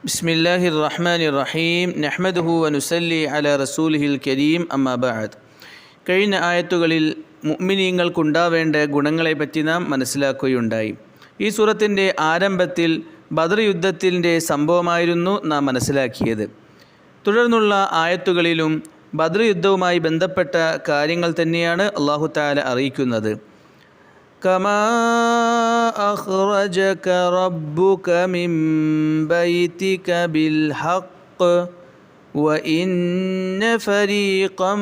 ബിസ്മില്ലാഹിർ റഹ്മാനിർ റഹീം നഹ്മദുഹു വനുസല്ലി അലാ റസൂലിഹിൽ കരീം അമ്മാ ബഅദ്. കഴിഞ്ഞ ആയത്തുകളിൽ മുഅ്മിനീങ്ങൾക്കുണ്ടാവേണ്ട ഗുണങ്ങളെപ്പറ്റി നാം മനസ്സിലാക്കുകയുണ്ടായി. ഈ സൂറത്തിൻ്റെ ആരംഭത്തിൽ ബദർ യുദ്ധത്തിൻ്റെ സംഭവമായിരുന്നു നാം മനസ്സിലാക്കിയത്. തുടർന്നുള്ള ആയത്തുകളിലും ബദർ യുദ്ധവുമായി ബന്ധപ്പെട്ട കാര്യങ്ങൾ തന്നെയാണ് അല്ലാഹു തആല അറിയിക്കുന്നത്. കമാ അഖ്റജക റബ്ബുക മിൻ ബൈതിക ബിൽ ഹഖ് വഇന്ന ഫരീഖം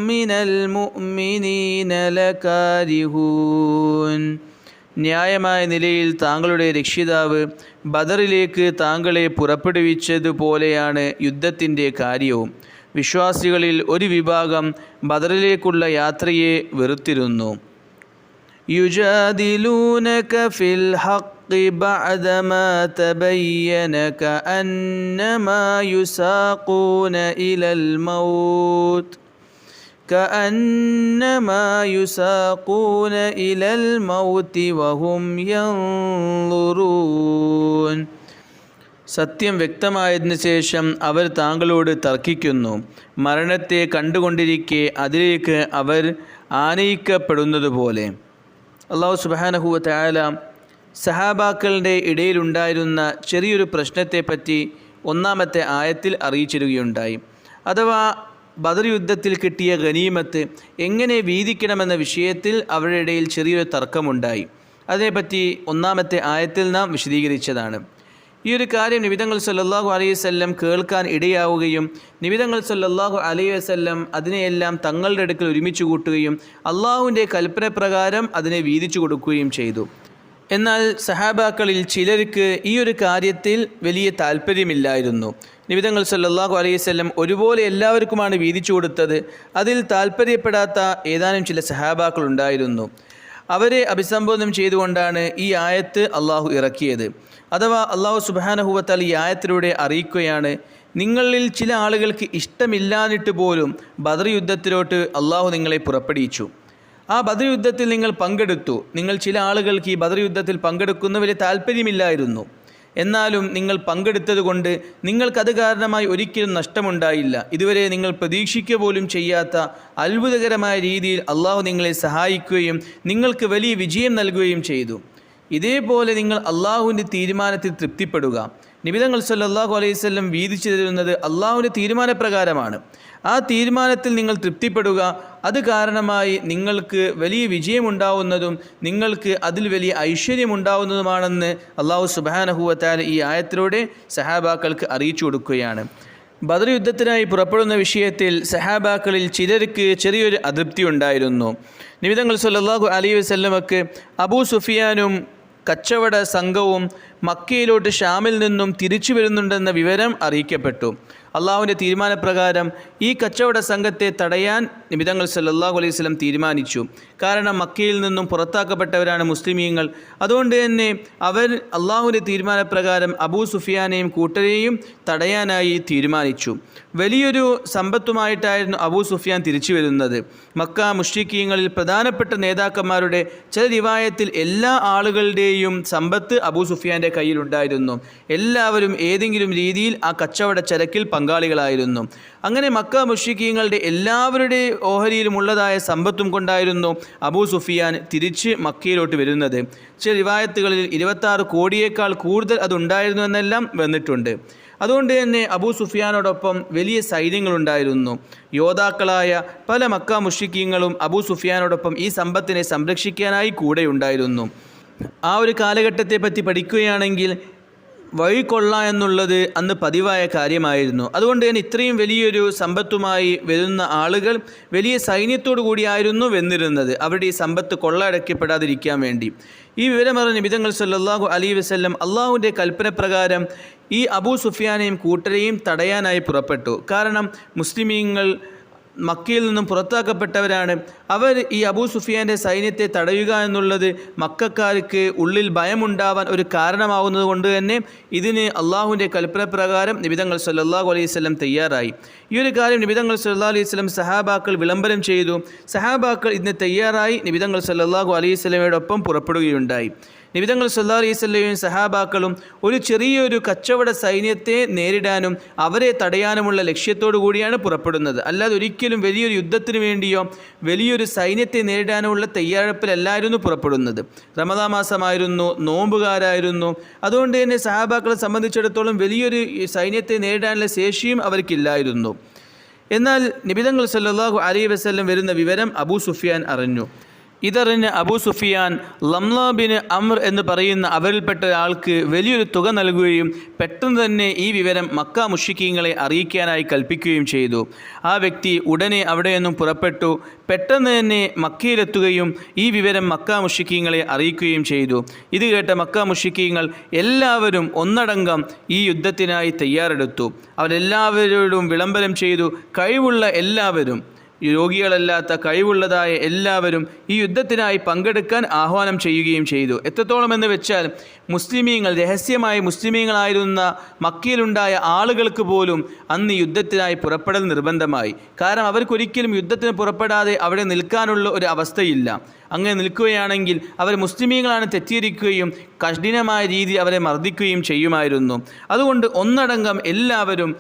മിനൽ മുഅ്മിനീന ലകാരിഹൂൻ. ന്യായമായ നിലയിൽ താങ്കളുടെ രക്ഷിതാവ് ബദറിലേക്ക് താങ്കളെ പുറപ്പെടുവിച്ചതുപോലെയാണ് യുദ്ധത്തിൻ്റെ കാര്യവും. വിശ്വാസികളിൽ ഒരു വിഭാഗം ബദറിലേക്കുള്ള യാത്രയെ വെറുത്തിരുന്നു. യുജാദിലൂനക ഫിൽ ഹഖ് ബഅദമാ തബയ്യന കഅന്നമാ യുസാഖൂന ഇലൽ മൗത്ത് വഹും യൻളുറൂൻ. സത്യം വ്യക്തമായതിനു ശേഷം അവർ താങ്കളോട് തർക്കിക്കുന്നു. മരണത്തെ കണ്ടുകൊണ്ടിരിക്കെ അതിലേക്ക് അവർ ആനയിക്കപ്പെടുന്നതുപോലെ. അല്ലാഹു സുബ്ഹാനഹു വ തആല സഹാബാക്കളുടെ ഇടയിലുണ്ടായിരുന്ന ചെറിയൊരു പ്രശ്നത്തെപ്പറ്റി ഒന്നാമത്തെ ആയത്തിൽ അറിയിച്ചിരുകയുണ്ടായി. അഥവാ ബദർ യുദ്ധത്തിൽ കിട്ടിയ ഗനീമത്ത് എങ്ങനെ വീതിക്കണമെന്ന വിഷയത്തിൽ അവരുടെ ഇടയിൽ ചെറിയൊരു തർക്കമുണ്ടായി. അതിനെപ്പറ്റി ഒന്നാമത്തെ ആയത്തിൽ നാം വിശദീകരിച്ചതാണ്. ഈ ഒരു കാര്യം നബി തങ്ങൾ സല്ലല്ലാഹു അലൈഹി വസല്ലം കേൾക്കാൻ ഇടയാവുകയും നബി തങ്ങൾ സല്ലല്ലാഹു അലൈഹി വസല്ലം അതിനെയെല്ലാം തങ്ങളുടെ അടുക്കൽ ഒരുമിച്ച് കൂട്ടുകയും അള്ളാഹുവിൻ്റെ കൽപ്പന പ്രകാരം അതിനെ വീതിച്ചു കൊടുക്കുകയും ചെയ്തു. എന്നാൽ സഹാബാക്കളിൽ ചിലർക്ക് ഈ ഒരു കാര്യത്തിൽ വലിയ താല്പര്യമില്ലായിരുന്നു. നബി തങ്ങൾ സല്ലല്ലാഹു അലൈഹി വസല്ലം ഒരുപോലെ എല്ലാവർക്കുമാണ് വീതിച്ചു കൊടുത്തത്. അതിൽ താല്പര്യപ്പെടാത്ത ഏതാനും ചില സഹാബാക്കൾ ഉണ്ടായിരുന്നു. അവരെ അഭിസംബോധന ചെയ്തുകൊണ്ടാണ് ഈ ആയത്ത് അള്ളാഹു ഇറക്കിയത്. അഥവാ അള്ളാഹു സുബ്ഹാനഹു വ തആല ഈ ആയത്തിലൂടെ അറിയിക്കുകയാണ്, നിങ്ങളിൽ ചില ആളുകൾക്ക് ഇഷ്ടമില്ലാഞ്ഞിട്ട് പോലും ബദർ യുദ്ധത്തിലോട്ട് അള്ളാഹു നിങ്ങളെ പുറപ്പെടുവിച്ചു. ആ ബദർ യുദ്ധത്തിൽ നിങ്ങൾ പങ്കെടുത്തു. നിങ്ങൾ ചില ആളുകൾക്ക് ഈ ബദർ യുദ്ധത്തിൽ പങ്കെടുക്കുന്ന വലിയ താല്പര്യമില്ലായിരുന്നു. എന്നാലും നിങ്ങൾ പങ്കെടുത്തത് കൊണ്ട് നിങ്ങൾക്കത് കാരണമായി ഒരിക്കലും നഷ്ടമുണ്ടായില്ല. ഇതുവരെ നിങ്ങൾ പ്രതീക്ഷിക്കുക പോലും ചെയ്യാത്ത അത്ഭുതകരമായ രീതിയിൽ അള്ളാഹു നിങ്ങളെ സഹായിക്കുകയും നിങ്ങൾക്ക് വലിയ വിജയം നൽകുകയും ചെയ്തു. ഇതേപോലെ നിങ്ങൾ അള്ളാഹുവിൻ്റെ തീരുമാനത്തിൽ തൃപ്തിപ്പെടുക. നബി തങ്ങൾ സല്ലല്ലാഹു അലൈഹി വസല്ലം വീതിച്ചു തരുന്നത് അള്ളാഹുവിൻ്റെ തീരുമാനപ്രകാരമാണ്. ആ തീരുമാനത്തിൽ നിങ്ങൾ തൃപ്തിപ്പെടുക. അത് കാരണമായി നിങ്ങൾക്ക് വലിയ വിജയമുണ്ടാവുന്നതും നിങ്ങൾക്ക് അതിൽ വലിയ ഐശ്വര്യമുണ്ടാവുന്നതുമാണെന്ന് അള്ളാഹു സുബ്ഹാനഹു വ തആല ഈ ആയത്തിലൂടെ സഹാബാക്കൾക്ക് അറിയിച്ചു കൊടുക്കുകയാണ്. ബദർ യുദ്ധത്തിനായി പുറപ്പെടുന്ന വിഷയത്തിൽ സഹാബാക്കളിൽ ചിലർക്ക് ചെറിയൊരു അതൃപ്തി ഉണ്ടായിരുന്നു. നബി തങ്ങൾ സല്ലല്ലാഹു അലൈഹി വസല്ലമക്ക് അബൂ സുഫിയാനും കച്ചവട സംഘവും മക്കയിലോട്ട് ഷാമിൽ നിന്നും തിരിച്ചു വരുന്നുണ്ടെന്ന വിവരം അറിയിക്കപ്പെട്ടു. അള്ളാഹുവിൻ്റെ തീരുമാനപ്രകാരം ഈ കച്ചവട സംഘത്തെ തടയാൻ നബി തങ്ങൾ സല്ലല്ലാഹു അലൈഹി വസല്ലം തീരുമാനിച്ചു. കാരണം മക്കയിൽ നിന്നും പുറത്താക്കപ്പെട്ടവരാണ് മുസ്ലിമീങ്ങൾ. അതുകൊണ്ട് തന്നെ അവർ അള്ളാഹുവിൻ്റെ തീരുമാനപ്രകാരം അബൂ സുഫിയാനെയും കൂട്ടരെയും തടയാനായി തീരുമാനിച്ചു. വലിയൊരു സമ്പത്തുമായിട്ടായിരുന്നു അബൂ സുഫിയാൻ തിരിച്ചു വരുന്നത്. മക്ക മുശ്രിക്കീങ്ങളിൽ പ്രധാനപ്പെട്ട നേതാക്കന്മാരുടെ ചില റിവായത്തിൽ എല്ലാ ആളുകളുടെയും സമ്പത്ത് അബൂ സുഫിയാൻ്റെ കയ്യിലുണ്ടായിരുന്നു. എല്ലാവരും ഏതെങ്കിലും രീതിയിൽ ആ കച്ചവട ചരക്കിൽ പങ്കാളികളായിരുന്നു. അങ്ങനെ മക്ക മുശ്രിക്കീങ്ങളുടെ എല്ലാവരുടെ ഓഹരിയിലുമുള്ളതായ സമ്പത്തും കൊണ്ടായിരുന്നു അബൂ സുഫിയാൻ തിരിച്ച് മക്കയിലോട്ട് വരുന്നത്. ചില റിവായത്തുകളിൽ 26 കോടിയേക്കാൾ കൂടുതൽ അതുണ്ടായിരുന്നു എന്നെല്ലാം വന്നിട്ടുണ്ട്. അതുകൊണ്ട് തന്നെ അബൂ സുഫിയാനോടൊപ്പം വലിയ സൈന്യങ്ങളുണ്ടായിരുന്നു. യോദ്ധാക്കളായ പല മക്ക മുശ്രിക്കീങ്ങളും അബൂ സുഫിയാനോടൊപ്പം ഈ സമ്പത്തിനെ സംരക്ഷിക്കാനായി കൂടെയുണ്ടായിരുന്നു. ആ ഒരു കാലഘട്ടത്തെ പറ്റി പഠിക്കുകയാണെങ്കിൽ വഴികൊള്ള എന്നുള്ളത് അന്ന് പതിവായ കാര്യമായിരുന്നു. അതുകൊണ്ട് തന്നെ ഇത്രയും വലിയൊരു സമ്പത്തുമായി വരുന്ന ആളുകൾ വലിയ സൈന്യത്തോടു കൂടിയായിരുന്നു വന്നിരുന്നത്, അവരുടെ ഈ സമ്പത്ത് കൊള്ളയടക്കപ്പെടാതിരിക്കാൻ വേണ്ടി. ഈ വിവരമറിഞ്ഞ നബി തങ്ങൾ സല്ലല്ലാഹു അലൈഹി വസല്ലം അള്ളാഹുവിൻ്റെ കൽപ്പന പ്രകാരം ഈ അബൂ സുഫിയാനെയും കൂട്ടരെയും തടയാനായി പുറപ്പെട്ടു. കാരണം മുസ്ലിമീങ്ങൾ മക്കയിൽ നിന്നും പുറത്താക്കപ്പെട്ടവരാണ്. അവർ ഈ അബൂ സുഫിയാൻ്റെ സൈന്യത്തെ തടയുക എന്നുള്ളത് മക്കക്കാർക്ക് ഉള്ളിൽ ഭയമുണ്ടാവാൻ ഒരു കാരണമാവുന്നത് കൊണ്ട് തന്നെ ഇതിന് അള്ളാഹുവിൻ്റെ കൽപ്പന പ്രകാരം നബി തങ്ങൾ സല്ലല്ലാഹു അലൈഹി വസല്ലം തയ്യാറായി. ഈ ഒരു കാര്യം നബി തങ്ങൾ സല്ലല്ലാഹു അലൈഹി വസല്ലം സഹാബാക്കൾ വിളംബരം ചെയ്തു. സഹാബാക്കൾ ഇതിന് തയ്യാറായി നബി തങ്ങൾ സല്ലല്ലാഹു അലൈഹി വസല്ലമയോടൊപ്പം പുറപ്പെടുകയുണ്ടായി. നബിതങ്ങൾ സല്ലല്ലാഹു അലൈഹി വസല്ലമയും സഹാബാക്കളും ഒരു ചെറിയൊരു കച്ചവട സൈന്യത്തെ നേരിടാനും അവരെ തടയാനുമുള്ള ലക്ഷ്യത്തോടു കൂടിയാണ് പുറപ്പെടുന്നത്. അല്ലാതെ ഒരിക്കലും വലിയൊരു യുദ്ധത്തിന് വേണ്ടിയോ വലിയൊരു സൈന്യത്തെ നേരിടാനുമുള്ള തയ്യാറെടുപ്പിലല്ലായിരുന്നു പുറപ്പെടുന്നത്. റമദാൻ മാസമായിരുന്നു, നോമ്പുകാരായിരുന്നു. അതുകൊണ്ട് തന്നെ സഹാബാക്കളെ സംബന്ധിച്ചിടത്തോളം വലിയൊരു സൈന്യത്തെ നേരിടാനുള്ള ശേഷിയും അവർക്കില്ലായിരുന്നു. എന്നാൽ നബിതങ്ങൾ സല്ലല്ലാഹു അലൈഹി വസല്ലം വരുന്ന വിവരം അബൂ സുഫിയാൻ അറിഞ്ഞു. ഇതറിഞ്ഞ അബൂ സുഫിയാൻ ലംല ബിൻ അംർ എന്ന് പറയുന്ന അവരിൽപ്പെട്ട ഒരാൾക്ക് വലിയൊരു തുക നൽകുകയും പെട്ടെന്ന് തന്നെ ഈ വിവരം മക്ക മുശ്രിക്കീങ്ങളെ അറിയിക്കാനായി കൽപ്പിക്കുകയും ചെയ്തു. ആ വ്യക്തി ഉടനെ അവിടെ നിന്നും പുറപ്പെട്ടു. പെട്ടെന്ന് തന്നെ മക്കയിലെത്തുകയും ഈ വിവരം മക്ക മുശ്രിക്കീങ്ങളെ അറിയിക്കുകയും ചെയ്തു. ഇത് കേട്ട മക്ക മുശ്രിക്കീങ്ങൾ എല്ലാവരും ഒന്നടങ്കം ഈ യുദ്ധത്തിനായി തയ്യാറെടുത്തു. അവരെല്ലാവരോടും വിളംബരം ചെയ്തു. കഴിവുള്ള എല്ലാവരും, രോഗികളല്ലാത്ത കഴിവുള്ളതായ എല്ലാവരും ഈ യുദ്ധത്തിനായി പങ്കെടുക്കാൻ ആഹ്വാനം ചെയ്യുകയും ചെയ്തു. എത്രത്തോളം എന്ന് വെച്ചാൽ മുസ്ലിമീങ്ങൾ, രഹസ്യമായി മുസ്ലിമീങ്ങളായിരുന്ന മക്കയിലുണ്ടായ ആളുകൾക്ക് പോലും അന്ന് യുദ്ധത്തിനായി പുറപ്പെടൽ നിർബന്ധമായി. കാരണം അവർക്കൊരിക്കലും യുദ്ധത്തിന് പുറപ്പെടാതെ അവിടെ നിൽക്കാനുള്ള ഒരു അവസ്ഥയില്ല. അങ്ങനെ നിൽക്കുകയാണെങ്കിൽ അവർ മുസ്ലിമീങ്ങളാണ് തെറ്റിദ്ധരിക്കുകയും കഠിനമായ രീതി അവരെ മർദ്ദിക്കുകയും ചെയ്യുമായിരുന്നു. അതുകൊണ്ട് ഒന്നടങ്കം എല്ലാവരും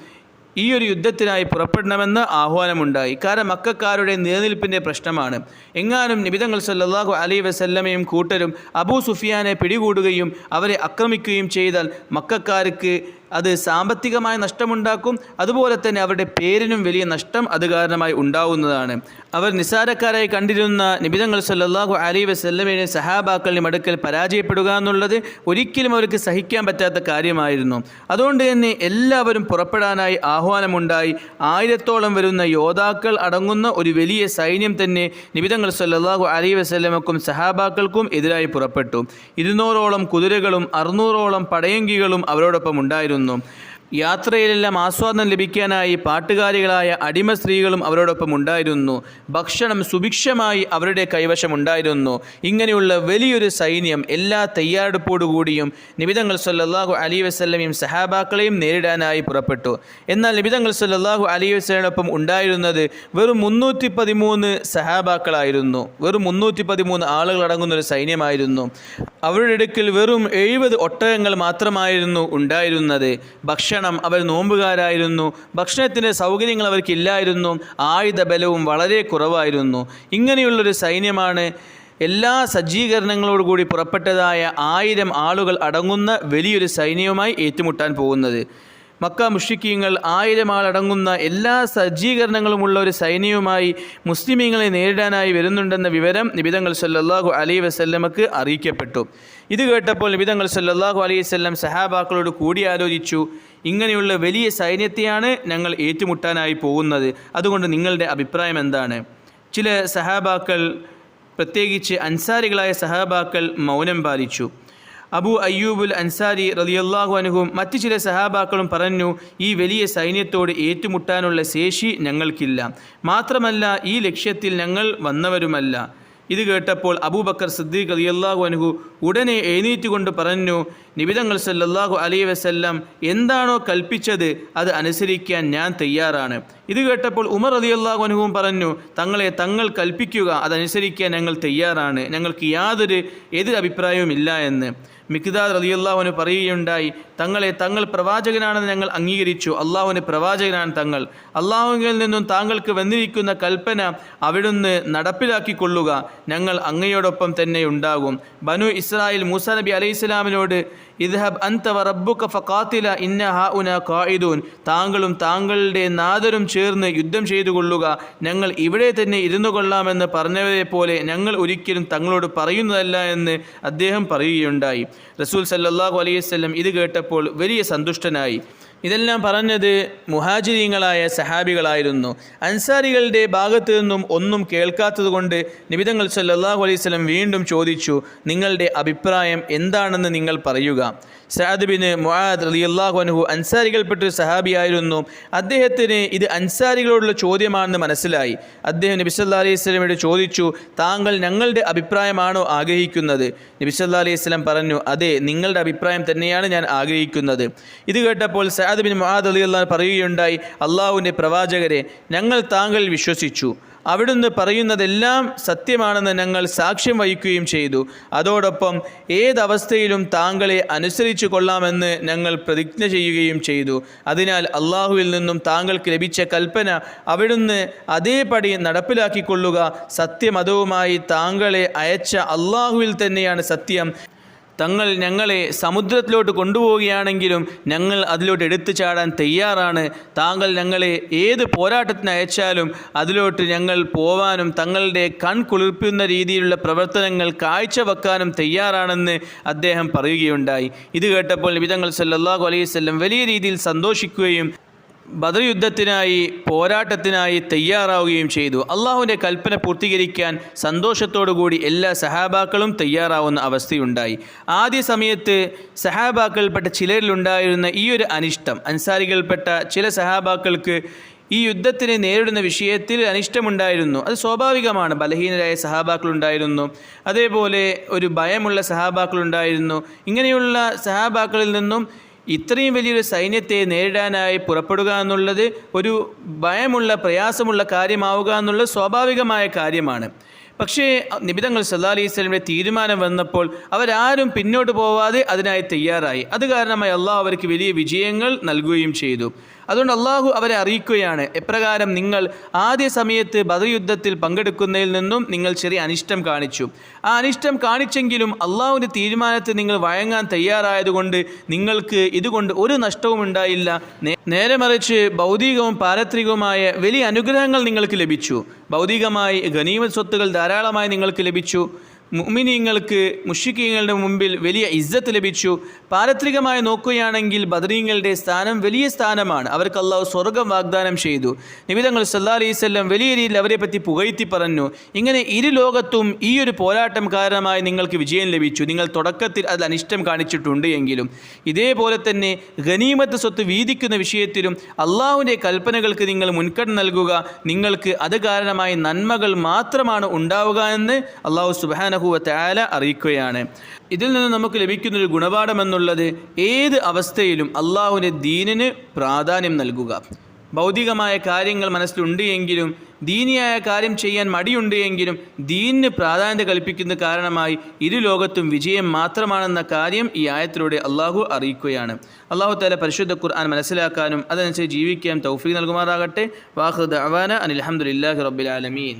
ഈ ഒരു യുദ്ധത്തിനായി പുറപ്പെടണമെന്ന് ആഹ്വാനമുണ്ടായി. കാരണം മക്കക്കാരുടെ നിലനിൽപ്പിൻ്റെ പ്രശ്നമാണ്. എങ്ങാനും നബിതങ്ങൾ സല്ലല്ലാഹു അലൈഹി വസല്ലമയും കൂട്ടരും അബൂ സുഫിയാനെ പിടികൂടുകയും അവരെ ആക്രമിക്കുകയും ചെയ്താൽ മക്കക്കാർക്ക് അത് സാമ്പത്തികമായ നഷ്ടമുണ്ടാക്കും. അതുപോലെ തന്നെ അവരുടെ പേരിനും വലിയ നഷ്ടം അത് കാരണമായി ഉണ്ടാവുന്നതാണ്. അവർ നിസ്സാരക്കാരായി കണ്ടിരുന്ന നബിതങ്ങൾ സല്ലല്ലാഹു അലൈഹി വസല്ലമയുടെ സഹാബാക്കളുടെ അടുക്കൽ പരാജയപ്പെടുക എന്നുള്ളത് ഒരിക്കലും അവർക്ക് സഹിക്കാൻ പറ്റാത്ത കാര്യമായിരുന്നു. അതുകൊണ്ട് തന്നെ എല്ലാവരും പുറപ്പെടാനായി ആഹ്വാനമുണ്ടായി. 1000-ഓളം വരുന്ന യോദ്ധാക്കൾ അടങ്ങുന്ന ഒരു വലിയ സൈന്യം തന്നെ നബിതങ്ങൾ സല്ലല്ലാഹു അലൈഹി വസല്ലമക്കും സഹാബാക്കൾക്കും എതിരായി പുറപ്പെട്ടു. 200-ഓളം കുതിരകളും 600-ഓളം പടയങ്കികളും അവരോടൊപ്പം ഉണ്ടായിരുന്നു. യാത്രയിലെല്ലാം ആസ്വാദനം ലഭിക്കാനായി പാട്ടുകാരികളായ അടിമ സ്ത്രീകളും അവരോടൊപ്പം ഉണ്ടായിരുന്നു. ഭക്ഷണം സുഭിക്ഷമായി അവരുടെ കൈവശമുണ്ടായിരുന്നു. ഇങ്ങനെയുള്ള വലിയൊരു സൈന്യം എല്ലാ തയ്യാറെടുപ്പോടുകൂടിയും നബിതങ്ങൾ സല്ലല്ലാഹു അലൈഹി വസല്ലമയും സഹാബാക്കളെയും നേരിടാനായി പുറപ്പെട്ടു. എന്നാൽ നബിതങ്ങൾ സല്ലല്ലാഹു അലൈഹി വസല്ലമയോടൊപ്പം ഉണ്ടായിരുന്നത് വെറും 313 സഹാബാക്കളായിരുന്നു. വെറും 313 ആളുകൾ അടങ്ങുന്ന ഒരു സൈന്യമായിരുന്നു. അവരുടെ അടുക്കൽ വെറും 70 ഒട്ടകങ്ങൾ മാത്രമായിരുന്നു ഉണ്ടായിരുന്നത്. ഭക്ഷണം, അവർ നോമ്പുകാരായിരുന്നു. ഭക്ഷണത്തിൻ്റെ സൗകര്യങ്ങൾ അവർക്കില്ലായിരുന്നു. ആയുധ ബലവും വളരെ കുറവായിരുന്നു. ഇങ്ങനെയുള്ളൊരു സൈന്യമാണ് എല്ലാ സജ്ജീകരണങ്ങളോടുകൂടി പുറപ്പെട്ടതായ 1000 ആളുകൾ അടങ്ങുന്ന വലിയൊരു സൈന്യവുമായി ഏറ്റുമുട്ടാൻ പോകുന്നത്. മക്ക മുശ്രിക്കീങ്ങൾ 1000 ആളടങ്ങുന്ന എല്ലാ സജ്ജീകരണങ്ങളുമുള്ള ഒരു സൈന്യവുമായി മുസ്ലിമീങ്ങളെ നേരിടാനായി വരുന്നുണ്ടെന്ന വിവരം നബിതങ്ങൾ സല്ലല്ലാഹു അലൈഹി വസല്ലമക്ക് അറിയിക്കപ്പെട്ടു. ഇത് കേട്ടപ്പോൾ നബിതങ്ങൾ സല്ലല്ലാഹു അലൈഹി വസല്ലം സഹാബാക്കളോട് കൂടിയാലോചിച്ചു. ഇങ്ങനെയുള്ള വലിയ സൈന്യത്തെയാണ് ഞങ്ങൾ ഏറ്റുമുട്ടാനായി പോകുന്നത്. അതുകൊണ്ട് നിങ്ങളുടെ അഭിപ്രായം എന്താണ്? ചില സഹാബാക്കൾ, പ്രത്യേകിച്ച് അൻസാരികളായ സഹാബാക്കൾ മൗനം പാലിച്ചു. അബൂ അയ്യൂബുൽ അൻസാരി റളിയല്ലാഹു അൻഹും മറ്റു ചില സഹാബാക്കളും പറഞ്ഞു, ഈ വലിയ സൈന്യത്തോട് ഏറ്റുമുട്ടാനുള്ള ശേഷി ഞങ്ങൾക്കില്ല. മാത്രമല്ല ഈ ലക്ഷ്യത്തിൽ ഞങ്ങൾ വന്നവരുമല്ല. ഇത് കേട്ടപ്പോൾ അബൂബക്കർ സിദ്ദീഖ് റളിയല്ലാഹു അൻഹു ഉടനെ എഴുന്നേറ്റുകൊണ്ട് പറഞ്ഞു, നബിതങ്ങൾ സല്ലല്ലാഹു അലൈഹി വസല്ലം എന്താണോ കൽപ്പിച്ചത് അത് അനുസരിക്കാൻ ഞാൻ തയ്യാറാണ്. ഇത് കേട്ടപ്പോൾ ഉമർ റളിയല്ലാഹു അൻഹുവും പറഞ്ഞു, തങ്ങൾ കൽപ്പിക്കുക, അതനുസരിക്കാൻ ഞങ്ങൾ തയ്യാറാണ്, ഞങ്ങൾക്ക് യാതൊരു എതിർ അഭിപ്രായവും ഇല്ല എന്ന്. മിഖ്ദാദ് റളിയല്ലാഹു അൻഹു പറയുകയുണ്ടായി, തങ്ങൾ പ്രവാചകനാണെന്ന് ഞങ്ങൾ അംഗീകരിച്ചു. അള്ളാഹുവിൻ്റെ പ്രവാചകനാണ് തങ്ങൾ. അള്ളാഹുവിൽ നിന്നും താങ്കൾക്ക് വന്നിരിക്കുന്ന കൽപ്പന അവിടുന്ന് നടപ്പിലാക്കിക്കൊള്ളുക, ഞങ്ങൾ അങ്ങയോടൊപ്പം തന്നെ ഉണ്ടാകും. ബനു ഇസ്രായേൽ മൂസാ നബി അലൈഹിസ്സലാമിനോട് ഇദ്ഹബ് അൻത വറബ്ബുക ഫഖാതില ഇന്ന ഹാഉന ഖാഇദൂൻ, താങ്കളും താങ്കളുടെ നാദരും ചേർന്ന് യുദ്ധം ചെയ്തു കൊള്ളുക, ഞങ്ങൾ ഇവിടെ തന്നെ ഇരുന്നു കൊള്ളാമെന്ന് പറഞ്ഞവരെ പോലെ ഞങ്ങൾ ഒരിക്കലും തങ്ങളോട് പറയുന്നതല്ല എന്ന് അദ്ദേഹം പറയുകയുണ്ടായി. റസൂൽ സല്ലല്ലാഹു അലൈഹി വസല്ലം ഇത് കേട്ടപ്പോൾ വലിയ സന്തുഷ്ടനായി. ഇതെല്ലാം പറഞ്ഞത് മുഹാജിരീങ്ങളായ സഹാബികളായിരുന്നു. അൻസാരികളുടെ ഭാഗത്തു നിന്നും ഒന്നും കേൾക്കാത്തതുകൊണ്ട് നബിതങ്ങൾ സല്ലല്ലാഹു അലൈഹി വസല്ലം വീണ്ടും ചോദിച്ചു, നിങ്ങളുടെ അഭിപ്രായം എന്താണെന്ന് നിങ്ങൾ പറയുക. സഅദ് ബിൻ മുആദ് റളിയല്ലാഹു അൻഹു അൻസാരികൾപ്പെട്ടൊരു സഹാബിയായിരുന്നു. അദ്ദേഹത്തിന് ഇത് അൻസാരികളോടുള്ള ചോദ്യമാണെന്ന് മനസ്സിലായി. അദ്ദേഹം നബി സല്ലല്ലാഹു അലൈഹി വസല്ലമയോട് ചോദിച്ചു, താങ്കൾ ഞങ്ങളുടെ അഭിപ്രായമാണോ ആഗ്രഹിക്കുന്നത്? നബി സല്ലല്ലാഹു അലൈഹി വസല്ലം പറഞ്ഞു, അതെ, നിങ്ങളുടെ അഭിപ്രായം തന്നെയാണ് ഞാൻ ആഗ്രഹിക്കുന്നത്. ഇത് കേട്ടപ്പോൾ സഅദ് ബിൻ മുആദ് റളിയല്ലാഹു അൻഹു പറയുകയുണ്ടായി, അള്ളാഹുവിൻ്റെ പ്രവാചകരെ, ഞങ്ങൾ താങ്കൾ വിശ്വസിച്ചു, അവിടുന്ന് പറയുന്നതെല്ലാം സത്യമാണെന്ന് ഞങ്ങൾ സാക്ഷ്യം വഹിക്കുകയും ചെയ്തു. അതോടൊപ്പം ഏതവസ്ഥയിലും താങ്കളെ അനുസരിച്ചു കൊള്ളാമെന്ന് ഞങ്ങൾ പ്രതിജ്ഞ ചെയ്യുകയും ചെയ്തു. അതിനാൽ അള്ളാഹുവിൽ നിന്നും താങ്കൾക്ക് ലഭിച്ച കൽപ്പന അവിടുന്ന് അതേപടി നടപ്പിലാക്കിക്കൊള്ളുക. സത്യമതവുമായി താങ്കളെ അയച്ച അള്ളാഹുവിൽ തന്നെയാണ് സത്യം. തങ്ങൾ ഞങ്ങളെ സമുദ്രത്തിലോട്ട് കൊണ്ടുപോവുകയാണെങ്കിലും ഞങ്ങൾ അതിലോട്ട് എടുത്തു ചാടാൻ തയ്യാറാണ്. താങ്കൾ ഞങ്ങളെ ഏത് പോരാട്ടത്തിന് അയച്ചാലും അതിലോട്ട് ഞങ്ങൾ പോവാനും തങ്ങളുടെ കുളിർപ്പിക്കുന്ന രീതിയിലുള്ള പ്രവർത്തനങ്ങൾ കാഴ്ചവെക്കാനും തയ്യാറാണെന്ന് അദ്ദേഹം പറയുകയുണ്ടായി. ഇത് കേട്ടപ്പോൾ നബി തങ്ങൾ സല്ലല്ലാഹു അലൈഹി വസല്ലം വലിയ രീതിയിൽ സന്തോഷിക്കുകയും ബദർ യുദ്ധത്തിനായി പോരാട്ടത്തിനായി തയ്യാറാവുകയും ചെയ്തു. അള്ളാഹുവിൻ്റെ കൽപ്പന പൂർത്തീകരിക്കാൻ സന്തോഷത്തോടുകൂടി എല്ലാ സഹാബാക്കളും തയ്യാറാവുന്ന അവസ്ഥയുണ്ടായി. ആദ്യ സമയത്ത് സഹാബാക്കൾപ്പെട്ട ചിലരിലുണ്ടായിരുന്ന ഈ ഒരു അനിഷ്ടം, അൻസാരികൾപ്പെട്ട ചില സഹാബാക്കൾക്ക് ഈ യുദ്ധത്തിനെ നേരിടുന്ന വിഷയത്തിൽ അനിഷ്ടമുണ്ടായിരുന്നു. അത് സ്വാഭാവികമാണ്. ബലഹീനരായ സഹാബാക്കളുണ്ടായിരുന്നു, അതേപോലെ ഒരു ഭയമുള്ള സഹാബാക്കളുണ്ടായിരുന്നു. ഇങ്ങനെയുള്ള സഹാബാക്കളിൽ നിന്നും ഇത്രയും വലിയൊരു സൈന്യത്തെ നേരിടാനായി പുറപ്പെടുക എന്നുള്ളത് ഒരു ഭയമുള്ള പ്രയാസമുള്ള കാര്യമാവുക എന്നുള്ളത് സ്വാഭാവികമായ കാര്യമാണ്. പക്ഷേ നബി തങ്ങൾ സല്ലല്ലാഹു അലൈഹി വസല്ലമയുടെ തീരുമാനം വന്നപ്പോൾ അവരാരും പിന്നോട്ട് പോവാതെ അതിനായി തയ്യാറായി. അത് കാരണമായി അള്ളാഹു അവർക്ക് വലിയ വിജയങ്ങൾ നൽകുകയും ചെയ്തു. അതുകൊണ്ട് അള്ളാഹു അവരെ അറിയിക്കുകയാണ്, എപ്രകാരം നിങ്ങൾ ആദ്യ സമയത്ത് ബദർ യുദ്ധത്തിൽ പങ്കെടുക്കുന്നതിൽ നിന്നും നിങ്ങൾ ചെറിയ അനിഷ്ടം കാണിച്ചു. ആ അനിഷ്ടം കാണിച്ചെങ്കിലും അള്ളാഹുവിൻ്റെ തീരുമാനത്തിൽ നിങ്ങൾ വഴങ്ങാൻ തയ്യാറായതുകൊണ്ട് നിങ്ങൾക്ക് ഇതുകൊണ്ട് ഒരു നഷ്ടവും ഉണ്ടായില്ല. നേരെ മറിച്ച് ഭൗതികവും പാരത്രികവുമായ വലിയ അനുഗ്രഹങ്ങൾ നിങ്ങൾക്ക് ലഭിച്ചു. ഭൗതികമായി ഗനീമത്ത് സ്വത്തുകൾ ധാരാളമായി നിങ്ങൾക്ക് ലഭിച്ചു. മുഅ്മിനീങ്ങൾക്ക് മുശ്രിക്കീങ്ങളുടെ മുമ്പിൽ വലിയ ഇസ്സത്ത് ലഭിച്ചു. പാരത്രികമായി നോക്കുകയാണെങ്കിൽ ബദരീങ്ങളുടെ സ്ഥാനം വലിയ സ്ഥാനമാണ്. അവർക്ക് അള്ളാഹു സ്വർഗ്ഗം വാഗ്ദാനം ചെയ്തു. നബി തങ്ങൾ സല്ലല്ലാഹു അലൈഹി വസല്ലം വലിയ രീതിയിൽ അവരെ പറ്റി പുകഴ്ത്തി പറഞ്ഞു. ഇങ്ങനെ ഇരു ലോകത്തും ഈ ഒരു പോരാട്ടം കാരണമായി നിങ്ങൾക്ക് വിജയം ലഭിച്ചു. നിങ്ങൾ തുടക്കത്തിൽ അതിൽ അനിഷ്ടം കാണിച്ചിട്ടുണ്ട് എങ്കിലും ഇതേപോലെ തന്നെ ഗനീമത്ത് സ്വത്ത് വീതിക്കുന്ന വിഷയത്തിലും അള്ളാഹുവിൻ്റെ കൽപ്പനകൾക്ക് നിങ്ങൾ മുൻഗണന നൽകുക. നിങ്ങൾക്ക് അത് കാരണമായി നന്മകൾ മാത്രമാണ് ഉണ്ടാവുക എന്ന് അള്ളാഹു സുബ്ഹാനഹു വ തആല അറിയിക്കുകയാണ്. ഇതിൽ നിന്ന് നമുക്ക് ലഭിക്കുന്നൊരു ഗുണപാഠം എന്നുള്ളത് ഏത് അവസ്ഥയിലും അള്ളാഹുവിൻ്റെ ദീനിന് പ്രാധാന്യം നൽകുക. ഭൗതികമായ കാര്യങ്ങൾ മനസ്സിലുണ്ട് എങ്കിലും ദീനിയായ കാര്യം ചെയ്യാൻ മടിയുണ്ട് എങ്കിലും ദീനിന് പ്രാധാന്യത കൽപ്പിക്കുന്ന കാരണമായി ഇരു ലോകത്തും വിജയം മാത്രമാണെന്ന കാര്യം ഈ ആയത്തിലൂടെ അള്ളാഹു അറിയിക്കുകയാണ്. അള്ളാഹു തആല പരിശുദ്ധ ഖുർആൻ മനസ്സിലാക്കാനും അതനുസരിച്ച് ജീവിക്കാൻ തൗഫീഖ് നൽകുമാറാകട്ടെ. വാഖിറു ദഅവാന അനിൽ ഹംദുലില്ലാഹി റബ്ബിൽ ആലമീൻ.